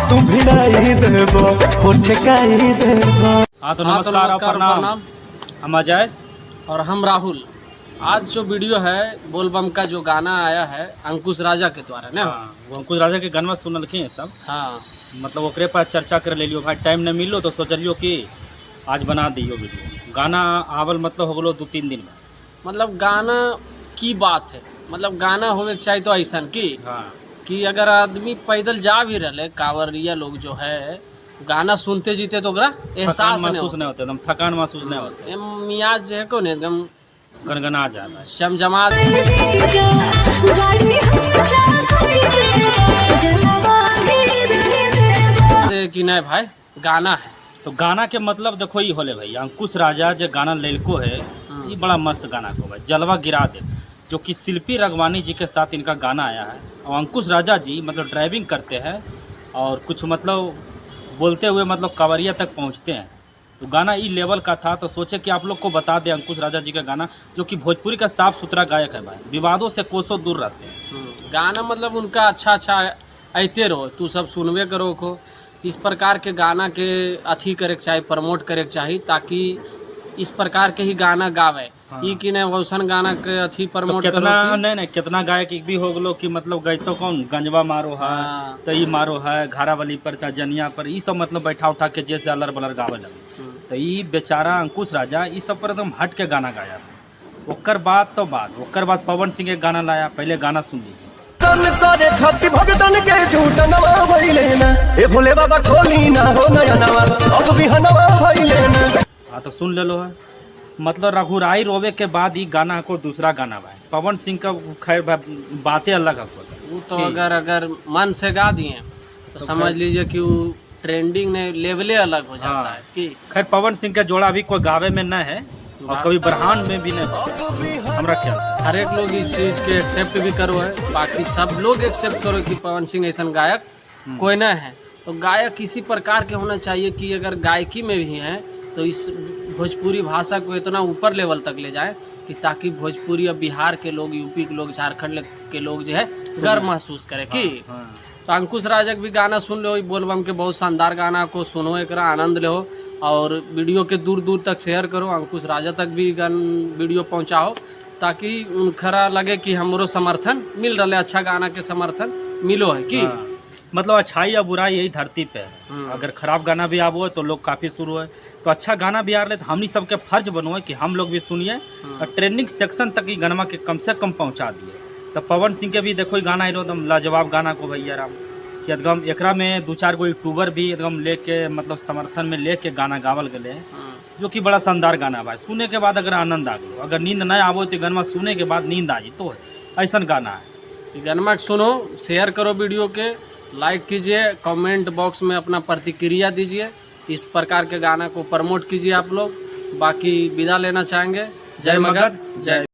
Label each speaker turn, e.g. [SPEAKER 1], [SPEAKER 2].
[SPEAKER 1] तू भिड़ाई देबो हो ठेकाई देबो।
[SPEAKER 2] हाँ तो नमस्कार और प्रणाम। हम अजय
[SPEAKER 3] और हम राहुल। आज जो वीडियो है बोलबम का जो गाना आया है अंकुश राजा के द्वारा ना।
[SPEAKER 2] हाँ, वो अंकुश राजा के गाना सुनलखिन है सब।
[SPEAKER 3] हाँ
[SPEAKER 2] मतलब ओकरे पर चर्चा कर ले लियो भाई, टाइम न मिलो तो सोचलियो कि आज बना दियो वीडियो। गाना आवल मतलब हो गलो 2-3 दिन में।
[SPEAKER 3] मतलब गाना की बात है, मतलब गाना होवे के चाहिए तो ऐसा की
[SPEAKER 2] हाँ
[SPEAKER 3] कि अगर आदमी पैदल जा भी रहे कांवरिया लोग जो है गाना सुनते जीते तो ओकरा एहसास
[SPEAKER 2] महसूस नहीं होता, एकदम थकान महसूस नहीं होता,
[SPEAKER 3] मियाज जो है को एकदम
[SPEAKER 2] गनगना जाता है।
[SPEAKER 3] चमचमा कि नहीं भाई गाना है
[SPEAKER 2] तो गाना के मतलब देखो ये होले भाई, अंकुश राजा जो गाना लेलको है ये बड़ा मस्त गाना को भाई, जलवा गिरा दे, जो कि शिल्पी रगवानी जी के साथ इनका गाना आया है। और अंकुश राजा जी मतलब ड्राइविंग करते हैं और कुछ मतलब बोलते हुए मतलब कांवरिया तक पहुंचते हैं। तो गाना ई लेवल का था, तो सोचे कि आप लोग को बता दें अंकुश राजा जी का गाना, जो कि भोजपुरी का साफ सुथरा गायक है भाई, विवादों से कोसों दूर रहते हैं।
[SPEAKER 3] गाना मतलब उनका अच्छा आते रहो, तू सब सुनवे करो को। इस प्रकार के गाना के अथी करे के चाहिए, प्रमोट करे के चाहिए, ताकि इस प्रकार के ही गाना गावे।
[SPEAKER 2] हाँ।
[SPEAKER 3] ई कि नहीं वैसन गाना के अथी प्रमोट
[SPEAKER 2] तो कितना
[SPEAKER 3] करो
[SPEAKER 2] नहीं कितना गायक भी हो गलो कि मतलब गई तो कौन गंजवा मारो है,
[SPEAKER 3] हाँ।
[SPEAKER 2] तो ई मारो है, घारावली पर था, जनिया पर, ई सब मतलब बैठा उठा के जैसे अलर बलर गावे लगे। तो ई बेचारा अंकुश राजा ई सब पर एकदम हट के गाना गाया। ओकर बाद पवन सिंह एक गाना लाया, पहले गाना सुन लीजिए।
[SPEAKER 1] करे खाती भगतन के झूठ नवा भइले ना, ए भोले बाबा खोली ना हो नया नवा, अब भी हनवा भइले ना।
[SPEAKER 2] हाँ तो सुन ले लो है, मतलब रघुराई रोवे के बाद ही गाना को दूसरा गाना भाई, पवन सिंह का खैर बातें अलग है।
[SPEAKER 3] वो तो अगर मन से गा दिए तो समझ लीजिए कि वो ट्रेंडिंग ने लेवले अलग हो जाता है कि
[SPEAKER 2] खैर पवन सिंह का जोड़ा भी कोई गावे में न है और कभी ब्रहान में भी नहीं, हमरा ख्याल से
[SPEAKER 3] हर एक लोग इस चीज के एक्सेप्ट भी करो है, बाकी सब लोग एक्सेप्ट करो कि पवन सिंह ऐसा गायक कोई ना है। तो गायक इसी प्रकार के होना चाहिए कि अगर गायकी में भी है तो इस भोजपुरी भाषा को इतना ऊपर लेवल तक ले जाए कि ताकि भोजपुरी और बिहार के लोग, यूपी के लोग, झारखंड के लोग जो है गर्व महसूस करे कि तो अंकुश राजा भी गाना सुन लो, बोलबम के बहुत शानदार गाना को सुनो, एक आनंद लो और वीडियो के दूर दूर तक शेयर करो, अंकुश राजा तक भी वीडियो पहुंचाओ, ताकि उनखरा लगे कि हमरो समर्थन मिल रहा है, अच्छा गाना के समर्थन मिलो है कि
[SPEAKER 2] मतलब अच्छाई या बुराई यही धरती पे है। अगर खराब गाना भी आवो है तो लोग काफी शुरू है, तो अच्छा गाना भी आ रहे तो हमनी सबके फर्ज बनो है कि हम लोग भी सुनिए और ट्रेंडिंग सेक्शन तक ही गाना के कम से कम पहुंचा दिए। तो पवन सिंह के भी देखो गाना एकदम लाजवाब गाना को भैया राम कि एकदम एकरा में 2-4 गो यूट्यूबर भी एकदम लेके मतलब समर्थन में लेके गाना गावल गए, जो कि बड़ा शानदार गाना भाई। सुने के बाद अगर आनंद आ गलो, अगर नींद न आवो तो गाना सुने के बाद नींद आ जी, तो ऐसा गाना है।
[SPEAKER 3] गाना सुनो, शेयर करो, वीडियो के लाइक कीजिए, कमेंट बॉक्स में अपना प्रतिक्रिया दीजिए, इस प्रकार के गाना को प्रमोट कीजिए आप लोग। बाकी विदा लेना चाहेंगे। जय मगध, जय